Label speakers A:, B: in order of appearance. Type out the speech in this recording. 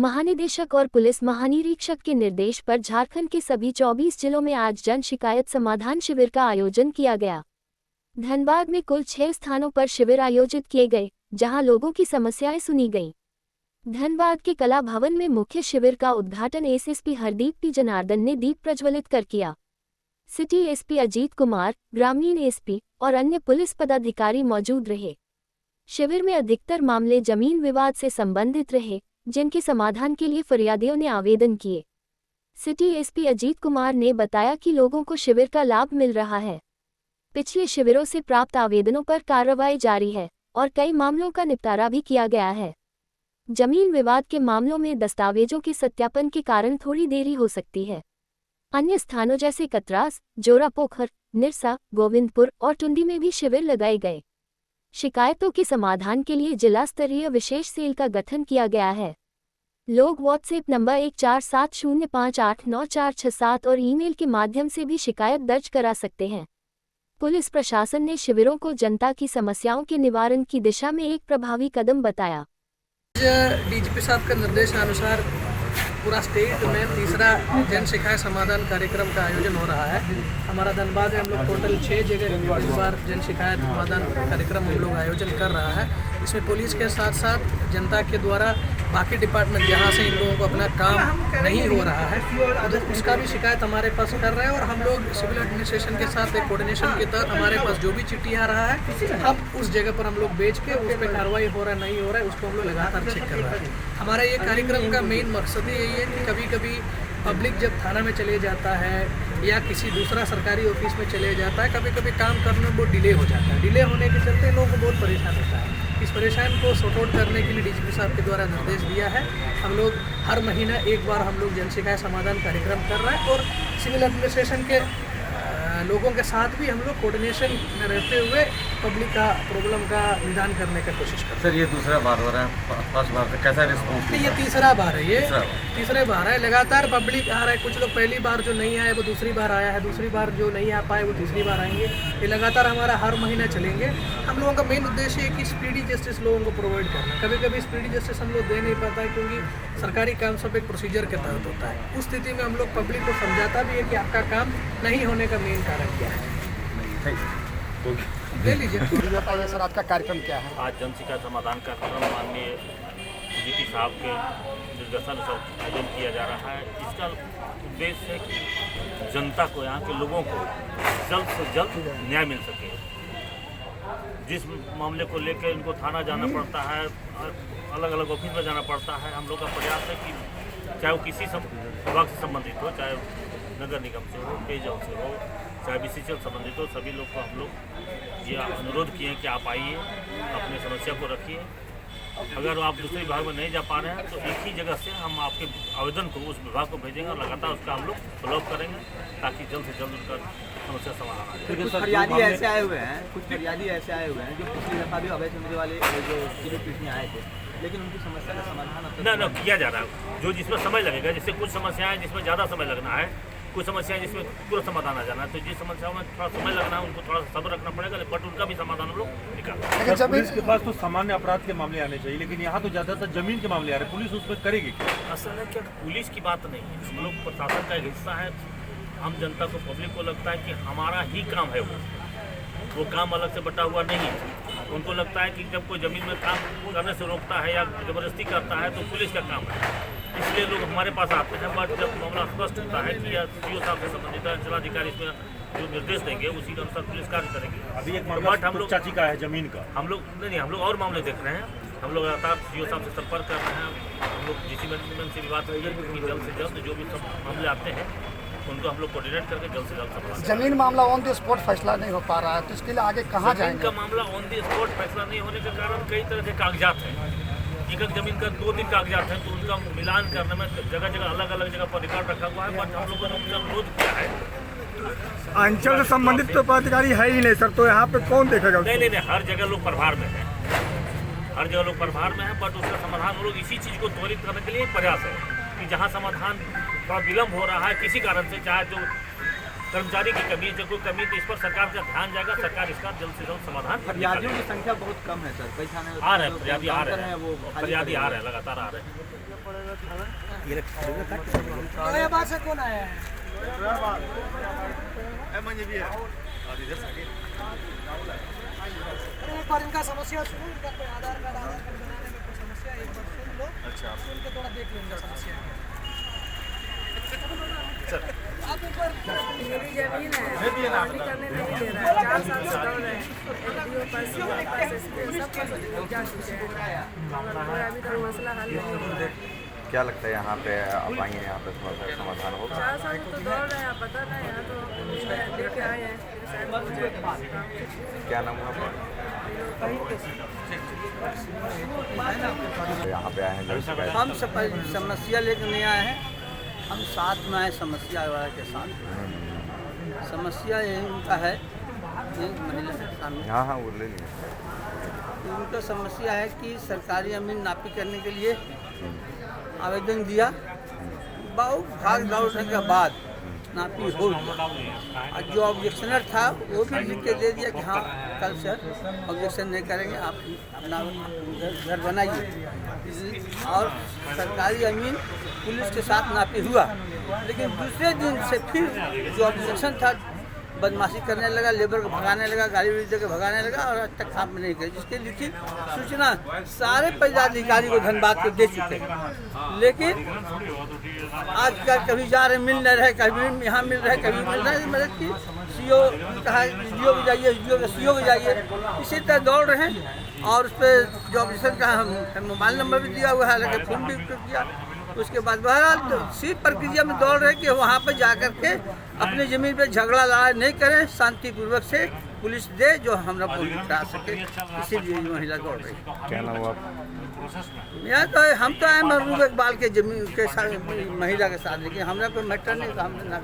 A: महानिदेशक और पुलिस महानिरीक्षक के निर्देश पर झारखंड के सभी 24 जिलों में आज जन शिकायत समाधान शिविर का आयोजन किया गया। धनबाद में कुल 6 स्थानों पर शिविर आयोजित किए गए, जहां लोगों की समस्याएं सुनी गईं। धनबाद के कला भवन में मुख्य शिविर का उद्घाटन एसएसपी हरदीप पी जनार्दन ने दीप प्रज्वलित कर किया। सिटी एसपी अजीत कुमार, ग्रामीण एसपी और अन्य पुलिस पदाधिकारी मौजूद रहे। शिविर में अधिकतर मामले जमीन विवाद से संबंधित रहे, जिनके समाधान के लिए फरियादियों ने आवेदन किए। सिटी एसपी अजीत कुमार ने बताया कि लोगों को शिविर का लाभ मिल रहा है। पिछले शिविरों से प्राप्त आवेदनों पर कार्रवाई जारी है और कई मामलों का निपटारा भी किया गया है। जमीन विवाद के मामलों में दस्तावेजों के सत्यापन के कारण थोड़ी देरी हो सकती है। अन्य स्थानों जैसे कतरास, जोरापोखर, निरसा, गोविंदपुर और टुंडी में भी शिविर लगाए गए। शिकायतों के समाधान के लिए जिला स्तरीय विशेष सेल का गठन किया गया है। लोग व्हाट्सएप नंबर 1470589467 और ईमेल के माध्यम से भी शिकायत दर्ज करा सकते हैं। पुलिस प्रशासन ने शिविरों को जनता की समस्याओं के निवारण की दिशा में एक प्रभावी कदम बताया।
B: डीजीपी साहब के निर्देशानुसार पूरा स्टेट में तीसरा जन शिकायत समाधान कार्यक्रम का आयोजन हो रहा है। हमारा धनबाद में हम लोग टोटल 6 जगह इस बार जन शिकायत समाधान कार्यक्रम हम लोग आयोजन कर रहा है। इसमें पुलिस के साथ साथ जनता के द्वारा बाकी डिपार्टमेंट जहाँ से इन लोगों को अपना काम नहीं हो रहा है तो उसका भी शिकायत हमारे पास कर रहे हैं। और हम लोग सिविल एडमिनिस्ट्रेशन के साथ एक कोऑर्डिनेशन के तहत हमारे पास जो भी चिट्ठी आ रहा है हम उस जगह पर हम लोग बेच के उस पर कार्रवाई हो रहा है नहीं हो रहा है उसको हम लोग लगातार चेक कर रहे हैं। हमारा ये कार्यक्रम का मेन मकसद ही यही है कि कभी कभी पब्लिक जब थाना में चले जाता है या किसी दूसरा सरकारी ऑफिस में चले जाता है, कभी कभी काम करने में बहुत डिले हो जाता है। डिले होने के चलते लोगों को बहुत परेशान होता है। इस परेशान को सॉर्ट आउट करने के लिए डीजीपी साहब के द्वारा निर्देश दिया है। हम लोग हर महीना एक बार हम लोग जन शिकायत समाधान कार्यक्रम कर रहे हैं और सिविल एडमिनिस्ट्रेशन के लोगों के साथ भी हम लोग कोऑर्डिनेशन में रहते हुए पब्लिक का प्रॉब्लम का निदान करने का कोशिश करते हैं।
C: सर ये दूसरा बार हो रहा है, फर्स्ट बार से कैसा रिस्पॉन्स?
B: ये तीसरा बार है, ये तीसरे बार है। लगातार पब्लिक आ रहा है। कुछ लोग पहली बार जो नहीं आए वो दूसरी बार आया है, दूसरी बार जो नहीं आ पाए वो तीसरी बार आएंगे। ये लगातार हमारा हर महीना चलेंगे। हम लोगों का मेन उद्देश्य है कि स्पीडी जस्टिस लोगों को प्रोवाइड करना। कभी कभी स्पीडी जस्टिस हम लोग दे नहीं पाता है क्योंकि सरकारी काम सब एक प्रोसीजर के तहत होता है। उस स्थिति में हम लोग पब्लिक को समझाता भी है कि आपका काम नहीं होने का मेन कारण क्या है। ले लीजिए सर, आपका कार्यक्रम क्या है?
D: आज जन शिकायत समाधान कार्यक्रम माननीय डीजीपी साहब के निर्देशानुसार आयोजन किया जा रहा है। इसका उद्देश्य है कि जनता को, यहाँ के लोगों को जल्द से जल्द न्याय मिल सके। जिस मामले को लेकर इनको थाना जाना पड़ता है, अलग अलग ऑफिस में जाना पड़ता है, हम लोग का प्रयास है कि चाहे वो किसी विभाग से संबंधित हो, चाहे नगर निगम से हो, पेयजल से हो, चाहे बीसीसीएल संबंधित हो, सभी लोग को हम लोग ये अनुरोध किए हैं कि आप आइए, अपनी समस्या को रखिए। अगर आप दूसरे विभाग में नहीं जा पा रहे हैं तो एक ही जगह से हम आपके आवेदन को उस विभाग को भेजेंगे और लगातार उसका हम लोग फॉलोअप करेंगे ताकि जल्द से जल्द उनका समस्या समाधान आ जाए।
E: कुछ फरियादी ऐसे आए हुए हैं जो पिछली दफा भी अवैध समझे वाले जो पीठ में आए थे, लेकिन उनकी समस्या का समाधान
D: ना किया जा रहा है। जो जिसमें समय लगेगा, जैसे कुछ समस्याएं जिसमें ज़्यादा समय लगना है, कुछ समस्याएं जिसमें पूरा समाधान आ जाना है, तो जिस समस्याओं में थोड़ा समय लगना है उनको थोड़ा सब्र रखना पड़ेगा, बट उनका भी समाधान हम लोग निकालेंगे।
C: पुलिस के पास तो सामान्य अपराध के मामले आने चाहिए, लेकिन यहाँ तो ज़्यादातर जमीन के मामले आ रहे हैं। पुलिस उसमें करेगी क्या?
D: असल है क्या, पुलिस की बात नहीं है, हम लोग प्रशासन का एक हिस्सा है। हम जनता को, पब्लिक को लगता है कि हमारा ही काम है, वो काम अलग से बटा हुआ नहीं है। उनको लगता है कि जब कोई ज़मीन में काम करने से रोकता है या ज़बरदस्ती करता है तो पुलिस का काम है, इसलिए लोग हमारे पास आते हैं। बट जब मामला स्पष्ट होता है कि या सीओ साहब से संबंधित जिलाधिकारी इसमें जो निर्देश देंगे उसी के अनुसार पुलिस कार्य करेगी।
C: अभी एक मामला हम लोग चाची का है जमीन का, हम लोग
D: और मामले देख रहे हैं। हम लोग लगातार सीओ साहब से संपर्क कर रहे हैं। हम लोग डीसी मैनेजमेंट से भी बात हुई है कि जल्द से जल्द जो भी सब मामले आते हैं उनको हम लोग कोऑर्डिनेट करके जल्द से जल्द समाधान।
B: जमीन मामला ऑन द स्पॉट फैसला नहीं हो पा रहा है तो इसके लिए आगे कहाँ जाएंगे?
D: का मामला ऑन द स्पॉट फैसला नहीं होने के कारण कई तरह के कागजात हैं। एक जमीन का 2 दिन कागजात हैं, तो उनका मिलान करने में जगह जगह अलग अलग जगह पर रिकॉर्ड रखा हुआ है। बट हम लोगों ने उनका अनुरोध किया है।
F: अंचल से संबंधित तो पदाधिकारी है ही नहीं सर, तो यहाँ पे कौन देखेगा?
D: नहीं, हर जगह लोग प्रभार में हैं, हर जगह लोग प्रभार में हैं। बट उसका समाधान हम लोग इसी चीज़ को त्वरित करने के लिए प्रयास है कि जहाँ समाधान थोड़ा विलम्ब हो रहा है किसी कारण से, चाहे जो कर्मचारी की कमी है, जो कोई कमी तो इस पर सरकार का ध्यान जाएगा, सरकार इसका जल्द से जल्द समाधान
E: फरियादियों की संख्या बहुत कम है सर, कई थाने
D: आ रहे हैं, फरियादी आ रहे हैं,
E: वो
D: फरियादी आ रहे हैं, लगातार आ रहे हैं।
B: गाजियाबाद से कौन आया है? एक बार इनका समस्या सुनो, इनका कोई आधार कार्ड बनाने में कोई समस्या है, एक बार सुन लो। अच्छा, सुन के थोड़ा देख लो इनका समस्या क्या है। आप एक बार
G: मेरी जमीन है, पानी करने नहीं दे रहा है, 4 साल से दौड़ रहे हैं, LDO पर CM पर SSP सब पर जा चुके हैं, मगर अभी तक मसला हल नहीं हो रहा है।
H: क्या लगता है यहाँ पे आप आएंगे, यहाँ पे समस्या समाधान होगा?
G: 4 साल से तो दौड़ रहे हैं, पता नहीं, यहाँ तो लेके आए हैं,
H: क्या नाम हुआ आपका? यहाँ पे आए हैं जन शिकायत।
I: हम समस्या लेकर नहीं आए हैं, हम साथ में आए समस्या वाले के साथ। समस्या इनका है, एक महिला के सामने
H: हाँ हाँ वो ले लीजिए।
I: उनका समस्या है कि सरकारी जमीन नापी करने के लिए आवेदन दिया, बहुत भाग दौड़ने के बाद नापी हो गया, और जो ऑब्जेक्शनर था वो भी लिख के दे दिया कि हाँ कल से ऑब्जेक्शन नहीं करेंगे, आप अपना घर बनाइए। और सरकारी ज़मीन पुलिस के साथ नापी हुआ, लेकिन दूसरे दिन से फिर जो ऑब्जेक्शन था बदमाशी करने लगा, लेबर को भगाने लगा, गाड़ी वाड़ी देकर भगाने लगा, और आज तक काम नहीं करे, जिसके लिखित सूचना सारे पदाधिकारी को धनबाद को दे चुके हैं। लेकिन आजकल कभी जा रहे मिल नहीं रहे, कभी यहाँ मिल रहे, कभी मिल रहे, मदद की CO कहा DO को जाइए, CO को जाइए, इसी तरह दौड़ रहे हैं। और उस पर जो ऑफिसर का हम मोबाइल नंबर भी दिया हुआ है, हालांकि फोन भी किया। उसके बाद बहरहाल इसी प्रक्रिया में दौड़ रहे कि वहाँ पर जा कर के अपनी ज़मीन पर झगड़ा लड़ाई नहीं करें, शांतिपूर्वक से पुलिस दे जो हमरा पूरी करा सके, इसीलिए महिला दौड़ रही है।
H: क्या नाम हुआ?
I: यहाँ तो हम तो आए महबूब इकबाल के जमीन के साथ, महिला के साथ, लेकिन हमरा कोई मैटर नहीं, तो हमने ना